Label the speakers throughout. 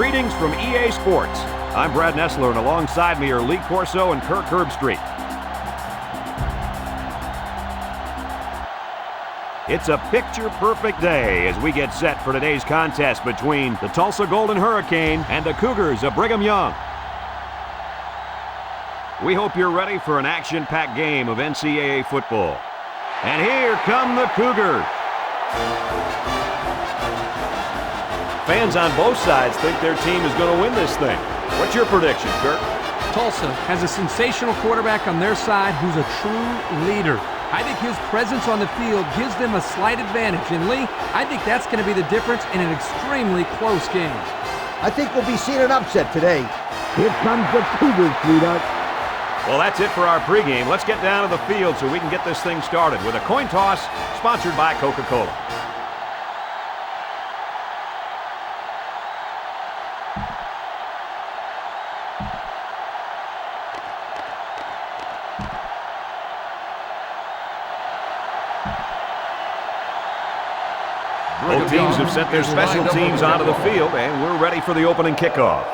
Speaker 1: Greetings from EA Sports. I'm Brad Nessler, and alongside me are Lee Corso and Kirk Herbstreit. It's a picture-perfect day as we get set for today's contest between the Tulsa Golden Hurricane and the Cougars of Brigham Young. We hope you're ready for an action-packed game of NCAA football. And here come the Cougars. Fans on both sides think their team is going to win this thing. What's your prediction, Kirk?
Speaker 2: Tulsa has a sensational quarterback on their side who's a true leader. I think his presence on the field gives them a slight advantage. And Lee, I think that's going to be the difference in an extremely close game.
Speaker 3: I think we'll be seeing an upset today. Here comes the Cougars, sweetheart.
Speaker 1: Well, that's it for our pregame. Let's get down to the field so we can get this thing started with a coin toss sponsored by Coca-Cola. Both teams have sent their special teams onto the field, and we're ready for the opening kickoff.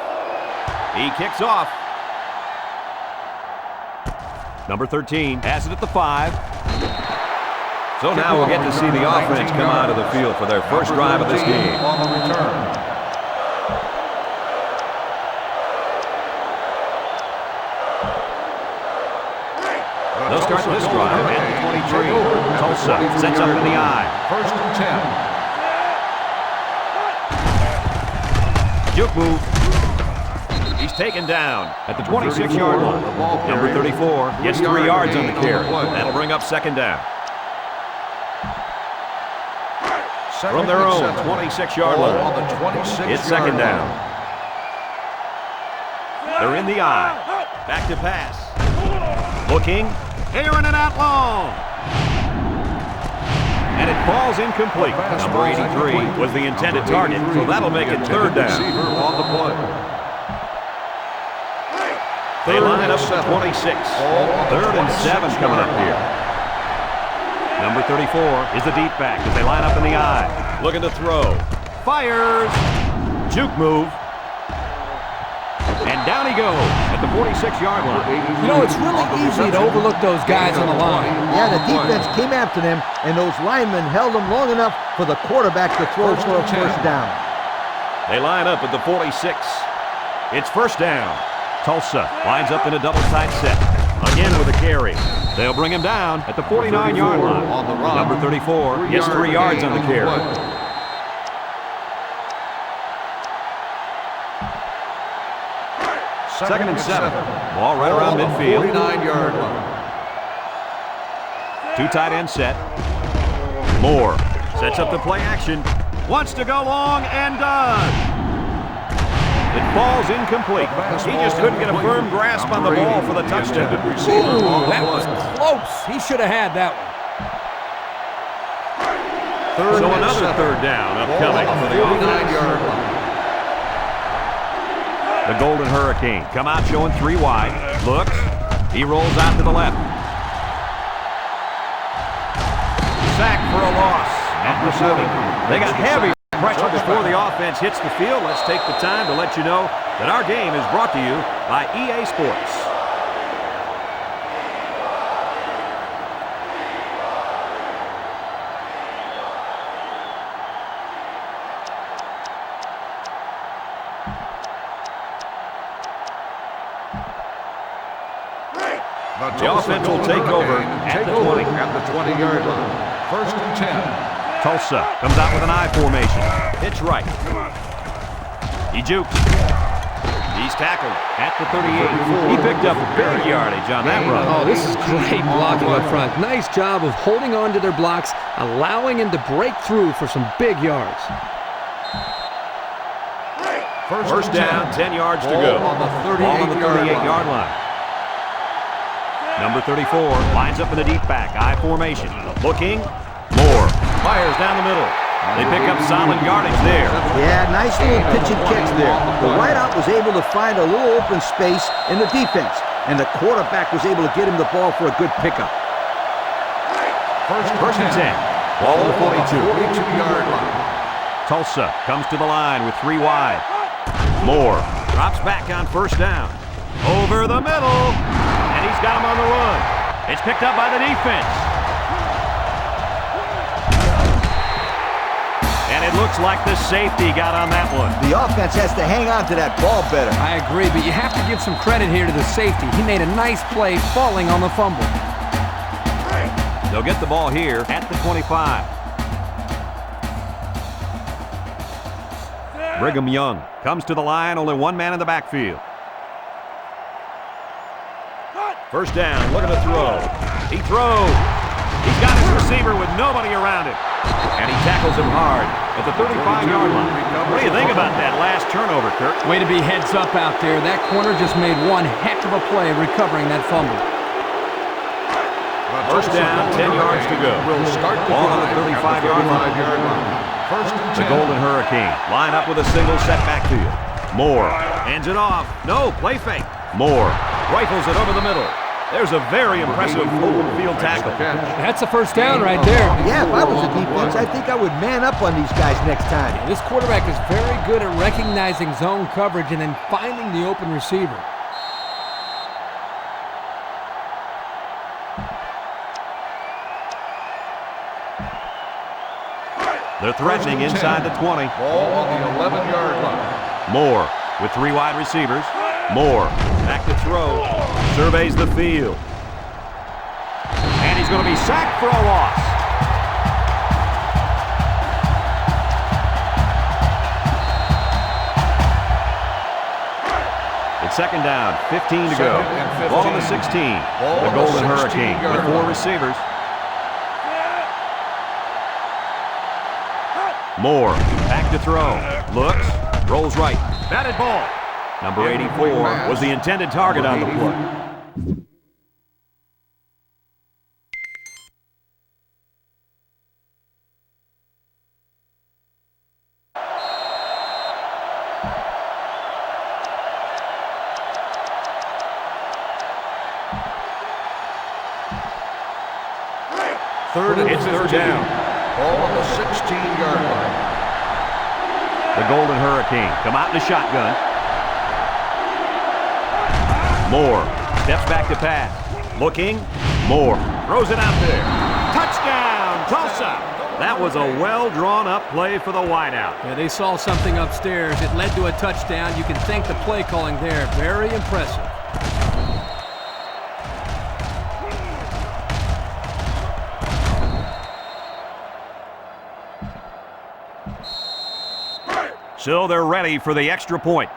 Speaker 1: He kicks off. Number 13 has it at the 5. So now we'll get to see the offense come out of the field for their first drive of this game.
Speaker 4: On the return.
Speaker 1: They'll start this drive at the 23. Tulsa sets up in the eye.
Speaker 4: First and 10.
Speaker 1: Juke move. He's taken down at the 26-yard line. Number 34 gets 3 yards on the carry. That'll bring up second down. From their own 26-yard line, it's second down. They're in the eye. Back to pass. Looking. Airing it out long. And it falls incomplete. Number 83 was the intended target, so that'll make it third down. They line up to 26. Third and 7 coming up here. Number 34 is the deep back as they line up in the eye. Looking to throw. Fires. Juke move. And down he goes at the 46-yard line.
Speaker 2: You know, it's really easy to overlook those guys on the line.
Speaker 3: Yeah, the defense came after them, and those linemen held them long enough for the quarterback to throw for a first down.
Speaker 1: They line up at the 46. It's first down. Tulsa lines up in a double tight set. Again with a carry. They'll bring him down at the 49-yard line. Number 34 gets 3 yards on the carry. Second and 7. Ball right around midfield.
Speaker 4: 49-yard line.
Speaker 1: 2 tight end set. Moore sets up the play action. Wants to go long and does. It falls incomplete. He just couldn't get a firm grasp on the ball for the touchdown.
Speaker 2: Ooh, that was close. He should have had that one.
Speaker 1: So another third down upcoming for the offense.
Speaker 4: 49-yard line.
Speaker 1: The Golden Hurricane come out showing 3 wide. Looks. He rolls out to the left. Sack for a loss at the 7. They got heavy pressure before the offense hits the field. Let's take the time to let you know that our game is brought to you by EA Sports. The offense will take over at the 20.
Speaker 4: At the 20-yard line. First and 10.
Speaker 1: Tulsa comes out with an I formation. Pitch right. He jukes. He's tackled at the 38. He picked up big yardage on that run.
Speaker 2: Oh, this is great blocking up front. Nice job of holding on to their blocks, allowing him to break through for some big yards.
Speaker 1: First down, 10 yards to go.
Speaker 4: On the
Speaker 1: 38-yard line. Number 34 lines up in the deep back, I formation. Looking. Moore fires down the middle. They pick up solid yardage there.
Speaker 3: Yeah, nice little pitch and catch there. The wideout was able to find a little open space in the defense, and the quarterback was able to get him the ball for a good pickup.
Speaker 1: First and 10. Ball to the 42.
Speaker 4: 42-yard line.
Speaker 1: Tulsa comes to the line with 3 wide. Moore drops back on first down. Over the middle. And he's got him on the run. It's picked up by the defense. And it looks like the safety got on that one.
Speaker 3: The offense has to hang on to that ball better.
Speaker 2: I agree, but you have to give some credit here to the safety. He made a nice play falling on the fumble.
Speaker 1: They'll get the ball here at the 25. Brigham Young comes to the line, only one man in the backfield. First down, looking to throw. He throws. He's got his receiver with nobody around him. And he tackles him hard at the 35-yard line. What do you think about that last turnover, Kirk?
Speaker 2: Way to be heads up out there. That corner just made one heck of a play recovering that fumble.
Speaker 1: First down, 10 yards to go. Ball on the 35-yard line.
Speaker 4: First and 10.
Speaker 1: The Golden Hurricane line up with a single set backfield. Moore hands it off. No, play fake. Moore rifles it over the middle. There's a very impressive open field tackle.
Speaker 2: That's a first down right there.
Speaker 3: Yeah, if I was a defense, I think I would man up on these guys next time.
Speaker 2: This quarterback is very good at recognizing zone coverage and then finding the open receiver.
Speaker 1: They're threatening inside the 20.
Speaker 4: Ball on the 11-yard line.
Speaker 1: Moore with three wide receivers. Moore back to throw. Surveys the field. And he's going to be sacked for a loss. It's second down, 15 to go. Ball on the 16. The Golden Hurricane with four receivers. Moore back to throw. Looks, rolls right. Batted ball. Number 84 was the intended target on the play. It's third down.
Speaker 4: Ball on the 16-yard line.
Speaker 1: The Golden Hurricane come out in the shotgun. Moore steps back to pass. Looking. Moore throws it out there. Touchdown, Tulsa. That was a well-drawn-up play for the wideout.
Speaker 2: Yeah, they saw something upstairs. It led to a touchdown. You can thank the play calling there. Very impressive.
Speaker 1: So they're ready for the extra point.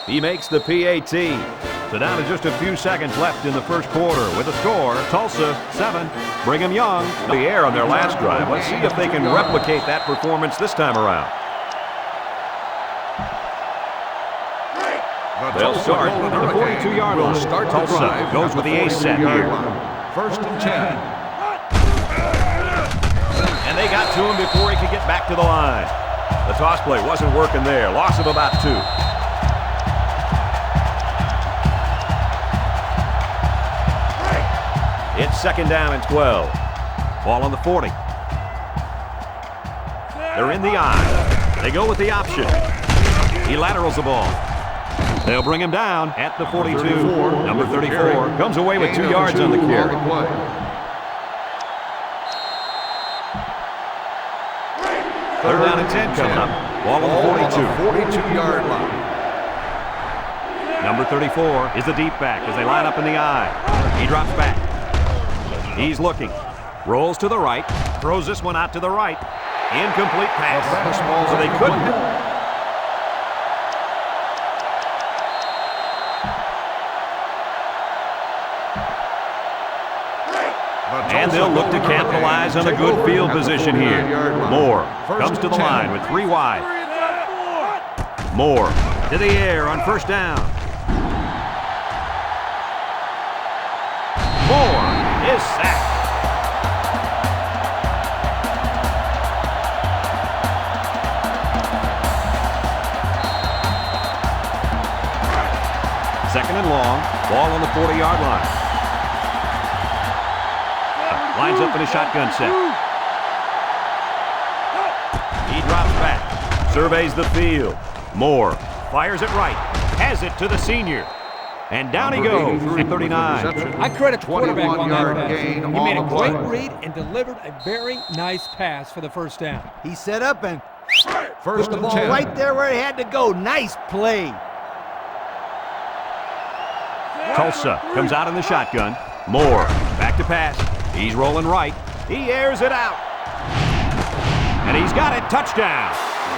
Speaker 1: He makes the PAT. So down to just a few seconds left in the first quarter with a score. Tulsa 7, Brigham Young the air on their last drive. Let's see if they can replicate that performance this time around. They'll start at the 42-yard line. Tulsa goes with the ace set here.
Speaker 4: First and 10.
Speaker 1: And they got to him before he could get back to the line. The toss play wasn't working there. Loss of about 2. It's second down and 12. Ball on the 40. They're in the eye. They go with the option. He laterals the ball. They'll bring him down at the 42. Number 34 comes away with 2 yards on the carry. Third down and 10 coming up. Ball on the 42.
Speaker 4: 42-yard line.
Speaker 1: Number 34 is the deep back as they line up in the eye. He drops back. He's looking. Rolls to the right. Throws this one out to the right. Incomplete pass. So they couldn't. And they'll look to capitalize on a good field position here. Moore comes to the line with 3 wide. Moore to the air on first down. Moore is sacked. Second and long. Ball on the 40-yard line. Lines up in a shotgun set. He drops back. Surveys the field. Moore fires it right. Has it to the senior. And down he goes at 39.
Speaker 2: I credit the quarterback on that
Speaker 4: 21-yard
Speaker 2: pass.
Speaker 4: gain
Speaker 2: He made a
Speaker 4: on the
Speaker 2: great
Speaker 4: play.
Speaker 2: read and delivered a very nice pass for the first down.
Speaker 3: He set up and
Speaker 4: First
Speaker 3: put the
Speaker 4: and
Speaker 3: ball
Speaker 4: 10.
Speaker 3: right there where it had to go. Nice play.
Speaker 1: Tulsa comes out in the shotgun. Moore back to pass. He's rolling right. He airs it out. And he's got it. Touchdown.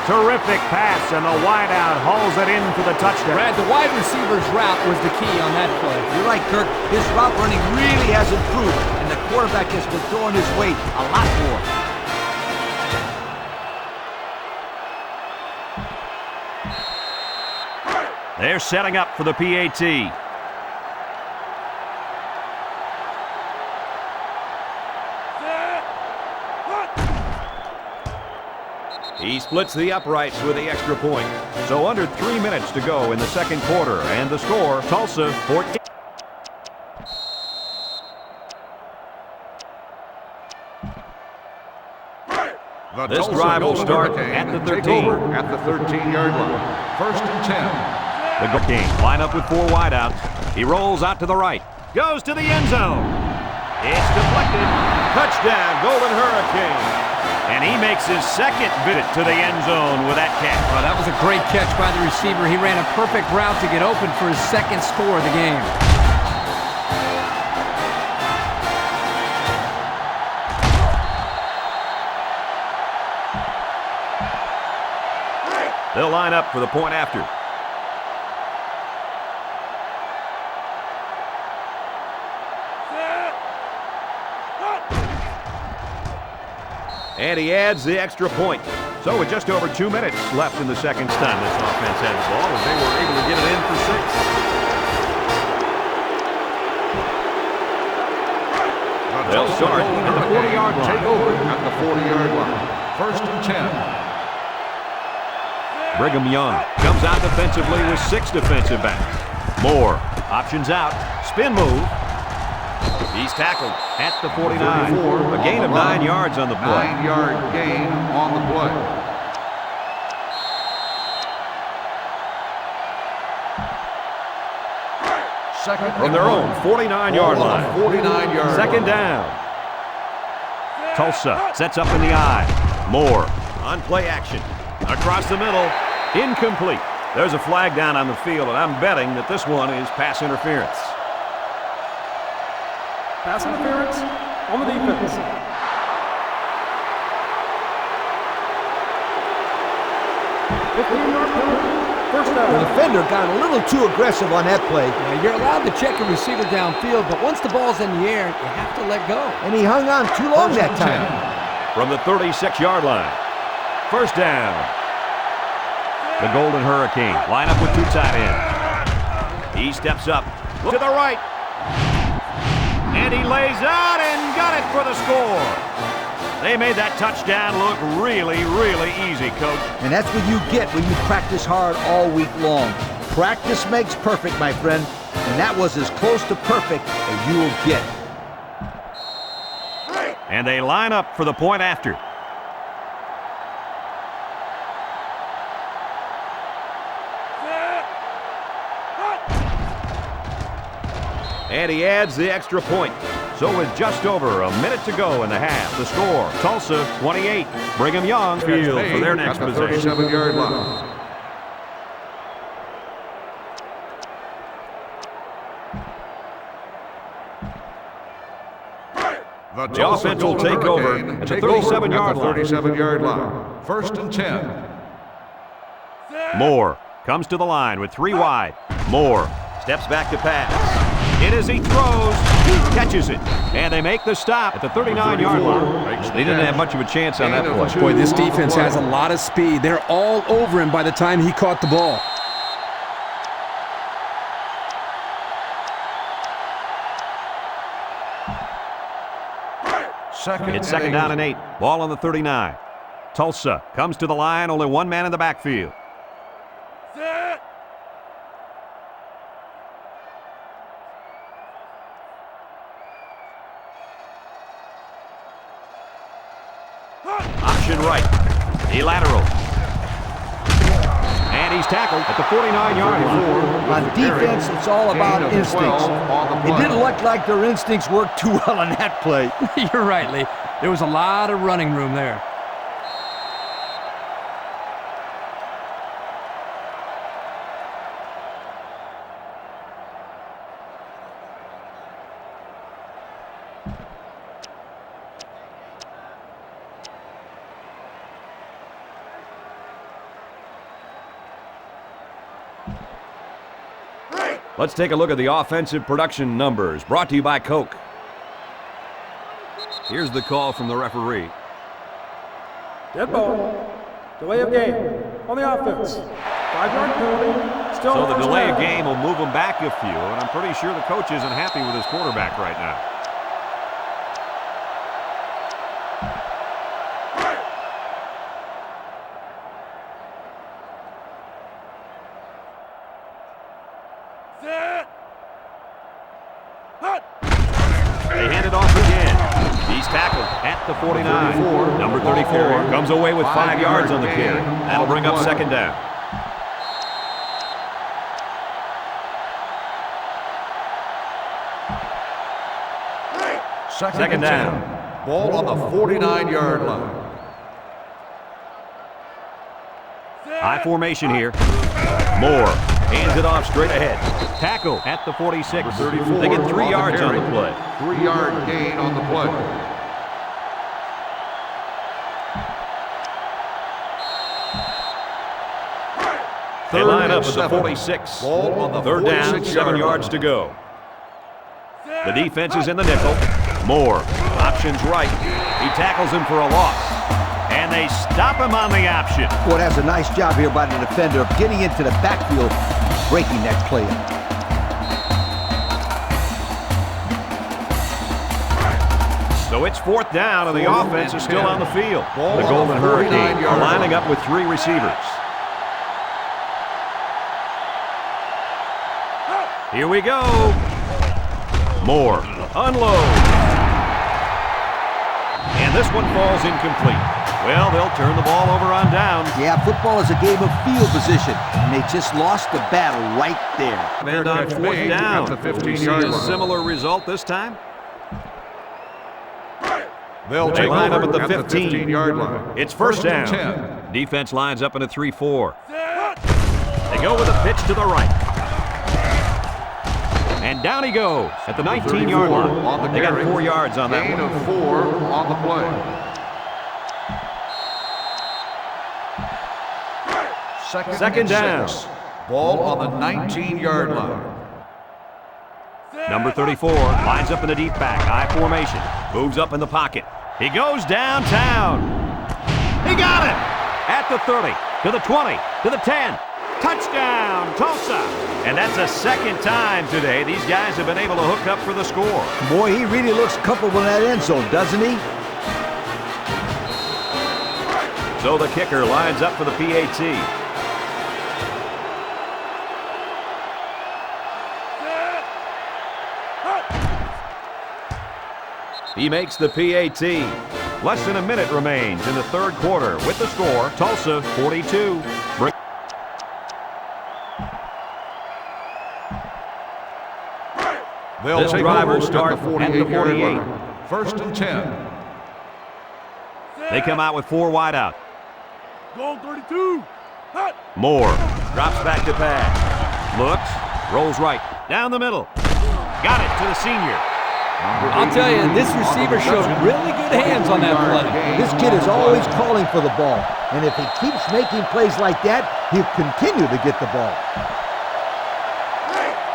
Speaker 1: Terrific pass, and the wideout hauls it in for the touchdown.
Speaker 2: Brad, the wide receiver's route was the key on that play.
Speaker 3: You're right, Kirk. His route running really has improved, and the quarterback has been throwing his weight a lot more.
Speaker 1: They're setting up for the PAT. He splits the uprights with the extra point. So under 3 minutes to go in the second quarter, and the score, Tulsa 14. This drive will start at the 13.
Speaker 4: At the 13-yard line. First and 10.
Speaker 1: The King line up with 4 wideouts. He rolls out to the right. Goes to the end zone. It's deflected. Touchdown, Golden Hurricane. And he makes his second visit to the end zone with that catch.
Speaker 2: Well, that was a great catch by the receiver. He ran a perfect route to get open for his second score of the game.
Speaker 1: They'll line up for the point after. And he adds the extra point. So with just over 2 minutes left in the second time this offense had the ball, and they were able to get it in for 6. They'll start at the 40-yard line.
Speaker 4: Take over at the 40-yard line. First and 10.
Speaker 1: Brigham Young comes out defensively with 6 defensive backs. Moore options out. Spin move. He's tackled at the 49. A gain of 9 yards on the play.
Speaker 4: 9-yard gain on the play. Second
Speaker 1: From their own 49-yard line.
Speaker 4: 49-yard
Speaker 1: Second down. Tulsa sets up in the eye. Moore on play action. Across the middle. Incomplete. There's a flag down on the field, and I'm betting that this one is pass interference.
Speaker 5: Pass interference on the defense. First
Speaker 3: The
Speaker 5: down.
Speaker 3: defender got a little too aggressive on that play,
Speaker 2: Yeah, you're allowed to check a receiver downfield, but once the ball's in the air, you have to let go.
Speaker 3: and he hung on too long that time.
Speaker 1: From the 36-yard line. First down. The Golden Hurricane line up with 2 tight ends. He steps up to the right. And he lays out and got it for the score. They made that touchdown look really, really easy, Coach.
Speaker 3: And that's what you get when you practice hard all week long. Practice makes perfect, my friend. And that was as close to perfect as you will get.
Speaker 1: And they line up for the point after. And he adds the extra point. So with just over a minute to go in the half, the score, Tulsa 28, Brigham Young field for their next
Speaker 4: at the
Speaker 1: possession.
Speaker 4: 37-yard line.
Speaker 1: The offense will take over at the 37-yard line.
Speaker 4: 37-yard line. First and 10.
Speaker 1: Moore comes to the line with 3 wide. Moore steps back to pass. In as he throws, he catches it. And they make the stop at the 39-yard line. They didn't have much of a chance on that play.
Speaker 2: Boy, this defense has a lot of speed. They're all over him by the time he caught the ball.
Speaker 1: It's second down and 8. Ball on the 39. Tulsa comes to the line, only 1 man in the backfield. Option right. He laterals. And he's tackled at the 49-yard line.
Speaker 3: On defense, it's all about instincts. It didn't look like their instincts worked too well on that play.
Speaker 2: You're right, Lee. There was a lot of running room there.
Speaker 1: Let's take a look at the offensive production numbers, brought to you by Coke. Here's the call from the referee.
Speaker 5: Dead ball. Delay of game on the offense. 5-yard penalty. Still
Speaker 1: So the
Speaker 5: first
Speaker 1: delay
Speaker 5: down.
Speaker 1: of game will move him back a few, and I'm pretty sure the coach isn't happy with his quarterback right now. They hand it off again. He's tackled at the 49. Number 34 comes away with 5 yards on the carry. That'll bring up second down. Second down.
Speaker 4: Ball on the 49-yard line.
Speaker 1: High formation here. Moore hands it off straight ahead. Tackle at the 46.
Speaker 4: 34
Speaker 1: They get 3
Speaker 4: on the
Speaker 1: yards on
Speaker 4: carry.
Speaker 1: the play.
Speaker 4: 3-yard gain on the play.
Speaker 1: They line up at the 46.
Speaker 4: Ball on the
Speaker 1: Third down,
Speaker 4: 46
Speaker 1: 7
Speaker 4: yard
Speaker 1: yards
Speaker 4: line.
Speaker 1: to go. The defense is in the nickel. Moore, options right. He tackles him for a loss. And they stop him on the option.
Speaker 3: Boy, that's a nice job here by the defender of getting into the backfield, breaking that play up.
Speaker 1: So it's fourth down, and the offense is still on the field.
Speaker 4: Ball
Speaker 1: The
Speaker 4: on
Speaker 1: Golden
Speaker 4: the
Speaker 1: Hurricane
Speaker 4: 49-yard
Speaker 1: are lining
Speaker 4: line.
Speaker 1: up with 3 receivers. Here we go. Moore, unload. And this one falls incomplete. Well, they'll turn the ball over on down.
Speaker 3: Yeah, football is a game of field position, and they just lost the battle right there.
Speaker 1: And on
Speaker 4: catch
Speaker 1: fourth
Speaker 4: made
Speaker 1: down,
Speaker 4: at the
Speaker 1: will we see
Speaker 4: 15-yard
Speaker 1: a
Speaker 4: line.
Speaker 1: similar result this time?
Speaker 4: They'll
Speaker 1: They
Speaker 4: take
Speaker 1: line up
Speaker 4: over
Speaker 1: at the 15.
Speaker 4: 15-yard line.
Speaker 1: It's first
Speaker 4: and
Speaker 1: down.
Speaker 4: 10.
Speaker 1: Defense lines up in a 3-4. They go with a pitch to the right. And down he goes at the 19-yard line.
Speaker 4: on the
Speaker 1: They got
Speaker 4: carry.
Speaker 1: 4 yards on that
Speaker 4: Gain
Speaker 1: one.
Speaker 4: of 4 on the play.
Speaker 1: Second down.
Speaker 4: 6. Ball on the 19-yard line.
Speaker 1: Number 34 lines up in the deep back. High formation. Moves up in the pocket. He goes downtown. He got it! At the 30, to the 20, to the 10. Touchdown, Tulsa! And that's the second time today these guys have been able to hook up for the score.
Speaker 3: Boy, he really looks comfortable in that end zone, doesn't he?
Speaker 1: So the kicker lines up for the PAT. He makes the PAT. Less than a minute remains in the third quarter with the score, Tulsa 42.
Speaker 4: They'll
Speaker 1: This
Speaker 4: take
Speaker 1: driver
Speaker 4: over
Speaker 1: start
Speaker 4: at the
Speaker 1: at the
Speaker 4: 48-yard
Speaker 1: 48.
Speaker 4: line. First and 10.
Speaker 1: They come out with 4 wide out.
Speaker 5: Goal 32. Hut.
Speaker 1: Moore drops back to pass. Looks, rolls right, down the middle. Got it to the senior.
Speaker 2: I'll tell you, this receiver showed really good hands on that play.
Speaker 3: This kid is always calling for the ball, and if he keeps making plays like that, he'll continue to get the ball.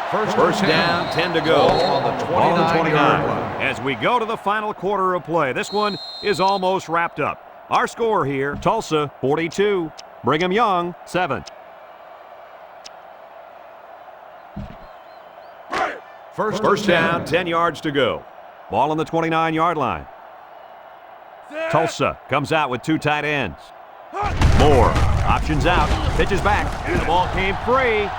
Speaker 1: First down, 10 to go.
Speaker 4: Ball on the
Speaker 1: Ball on
Speaker 4: 29-yard line.
Speaker 1: As we go to the final quarter of play, this one is almost wrapped up. Our score here, Tulsa 42, Brigham Young 7. First down, 10 yards to go. Ball on the 29-yard line. Tulsa comes out with 2 tight ends. Moore options out, pitches back. The ball came free.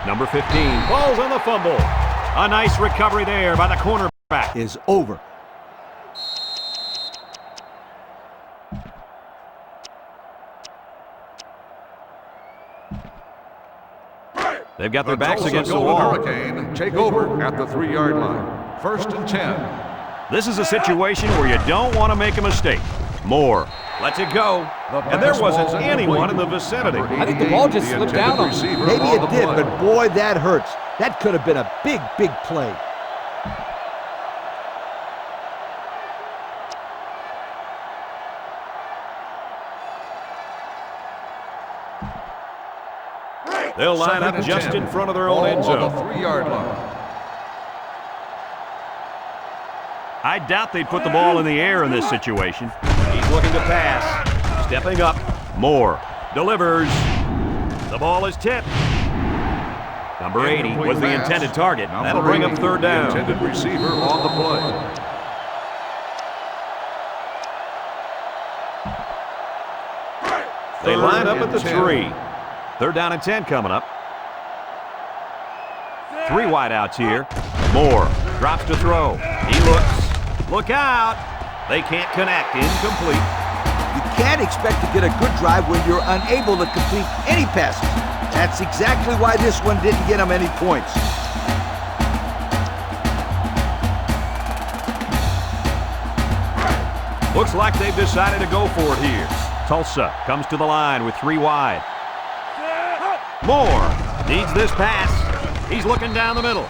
Speaker 1: Number 15 falls on the fumble. A nice recovery there by the cornerback.
Speaker 3: Is over.
Speaker 1: They've got their backs
Speaker 4: Tulsa
Speaker 1: against the
Speaker 4: Golden
Speaker 1: wall.
Speaker 4: Hurricane take over at the 3-yard line. First and 10.
Speaker 1: This is a situation where you don't want to make a mistake. Moore lets it go, and there wasn't anyone in the vicinity.
Speaker 2: I think the ball just slipped out on him.
Speaker 3: Maybe it did, but boy, that hurts. That could have been a big, big play.
Speaker 1: They'll line up just in front of their own end zone.
Speaker 4: On the 3-yard line.
Speaker 1: I doubt they'd put the ball in the air in this situation. He's looking to pass. Stepping up. Moore delivers. The ball is tipped. Number 80 was the intended target. That'll bring up third down.
Speaker 4: Intended receiver on the play.
Speaker 1: They line up at the 3. Third down and 10 coming up. 3 wideouts here. Moore drops to throw. He looks. Look out. They can't connect. Incomplete.
Speaker 3: You can't expect to get a good drive when you're unable to complete any passes. That's exactly why this one didn't get them any points.
Speaker 1: Looks like they've decided to go for it here. Tulsa comes to the line with 3 wide. Moore needs this pass. He's looking down the middle.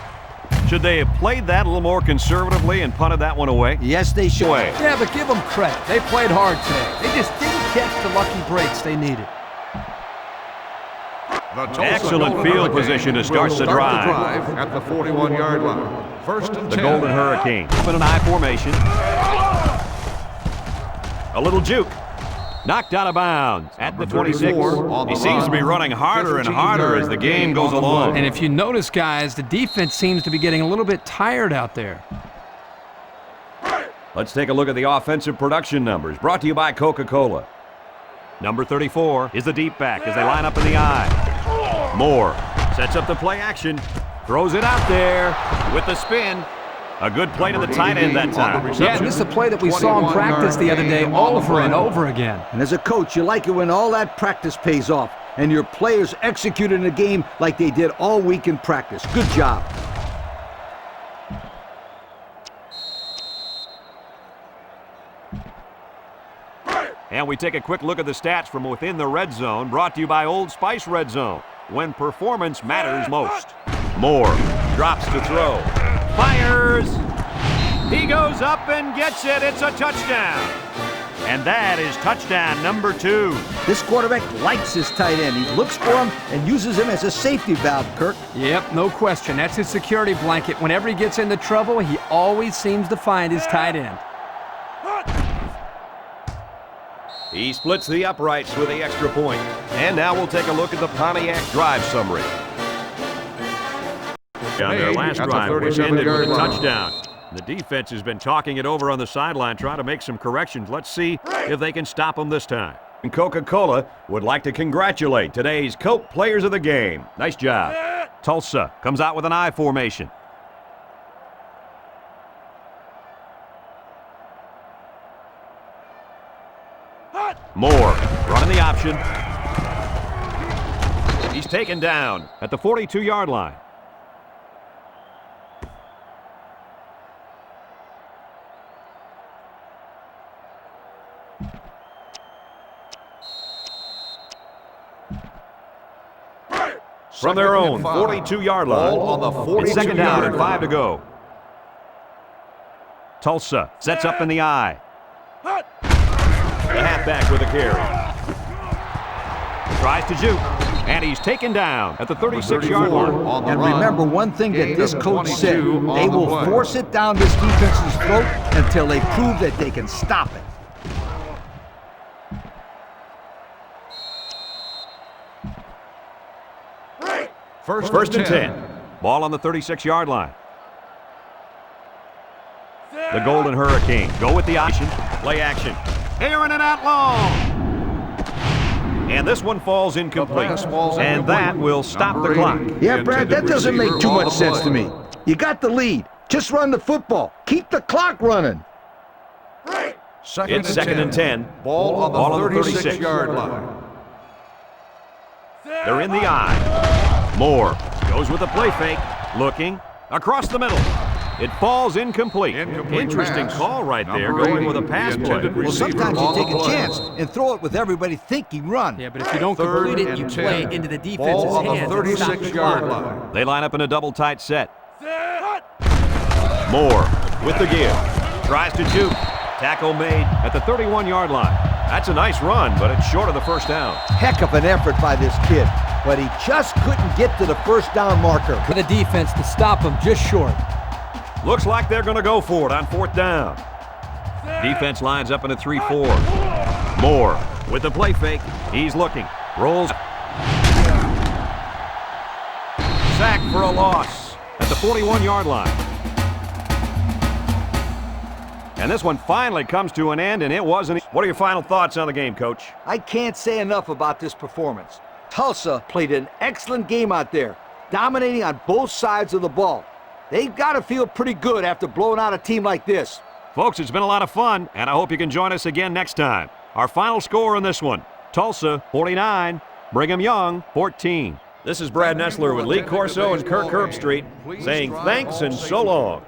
Speaker 1: Should they have played that a little more conservatively and punted that one away?
Speaker 3: Yes, they should.
Speaker 2: Yeah, but give them credit. They played hard today. They just didn't catch the lucky breaks they needed.
Speaker 1: Excellent field position to start the drive.
Speaker 4: At the 41-yard line. First and 10.
Speaker 1: The Golden Hurricane in an I formation. A little juke. Knocked out of bounds at the 26. He seems to be running harder and harder as the game goes along.
Speaker 2: And if you notice, guys, the defense seems to be getting a little bit tired out there.
Speaker 1: Let's take a look at the offensive production numbers, brought to you by Coca-Cola. Number 34 is the deep back as they line up in the I. Moore sets up the play action, throws it out there with the spin. A good play to the tight end that time.
Speaker 2: Yeah, and this is a play that we saw in practice the other day over and over again.
Speaker 3: And as a coach, you like it when all that practice pays off and your players execute in the game like they did all week in practice. Good job.
Speaker 1: And we take a quick look at the stats from within the red zone, brought to you by Old Spice Red Zone, when performance matters most. Moore drops to throw. Fires! He goes up and gets it. It's a touchdown. And that is touchdown number 2.
Speaker 3: This quarterback likes his tight end. He looks for him and uses him as a safety valve, Kirk.
Speaker 2: Yep, no question. That's his security blanket. Whenever he gets into trouble, he always seems to find his tight end.
Speaker 1: He splits the uprights with the extra point. And now we'll take a look at the Pontiac drive summary. On their last drive, which ended with a touchdown. The defense has been talking it over on the sideline, trying to make some corrections. Let's see if they can stop them this time. And Coca-Cola would like to congratulate today's Coke players of the game. Nice job. Tulsa comes out with an I formation. Moore running the option. He's taken down at the 42-yard line. From their own 42-yard line.
Speaker 4: On the 42-yard
Speaker 1: It's second down and 5
Speaker 4: line.
Speaker 1: to go. Tulsa sets up in the I. The halfback with a carry. Tries to juke, and he's taken down at the 36-yard line.
Speaker 3: And remember one thing that this coach said, they will force it down this defense's throat until they prove that they can stop it.
Speaker 1: First and 10. Ball on the 36-yard line. The Golden Hurricane go with the option. Play action. Airing it out long. And this one falls incomplete. And that will stop the clock.
Speaker 3: Yeah, Brad, that doesn't make too much sense to me. You got the lead. Just run the football. Keep the clock running.
Speaker 1: It's second and 10.
Speaker 4: Ball on the 36-yard line.
Speaker 1: They're in the I. Moore Goes with a play fake. Looking. Across the middle. It falls incomplete. Interesting
Speaker 4: pass.
Speaker 1: call right there,
Speaker 4: Number
Speaker 1: going
Speaker 4: 80,
Speaker 1: with a pass
Speaker 4: the
Speaker 1: play.
Speaker 4: intended
Speaker 3: Well,
Speaker 4: receiver
Speaker 3: sometimes you
Speaker 4: on the
Speaker 3: take a
Speaker 4: play.
Speaker 3: chance and throw it with everybody thinking run.
Speaker 2: Yeah, but if you don't
Speaker 4: Third
Speaker 2: complete it,
Speaker 4: and
Speaker 2: you
Speaker 4: 10.
Speaker 2: play into the defense's
Speaker 4: Ball on the
Speaker 2: hands and stop the
Speaker 4: 36-yard
Speaker 2: clock.
Speaker 4: line.
Speaker 1: They line up in a double tight set. Moore with the give. Tries to juke. Tackle made at the 31-yard line. That's a nice run, but it's short of the first down.
Speaker 3: Heck of an effort by this kid, but he just couldn't get to the first down marker.
Speaker 2: For the defense to stop him just short.
Speaker 1: Looks like they're going to go for it on fourth down. Defense lines up in a 3-4. Moore with the play fake. He's looking. Rolls. Sack for a loss at the 41-yard line. And this one finally comes to an end, and it wasn't. What are your final thoughts on the game, Coach?
Speaker 3: I can't say enough about this performance. Tulsa played an excellent game out there, dominating on both sides of the ball. They've got to feel pretty good after blowing out a team like this.
Speaker 1: Folks, it's been a lot of fun, and I hope you can join us again next time. Our final score in this one, Tulsa 49, Brigham Young 14. This is Brad Nessler with Lee Corso and Kirk Herbstreit saying thanks and so long.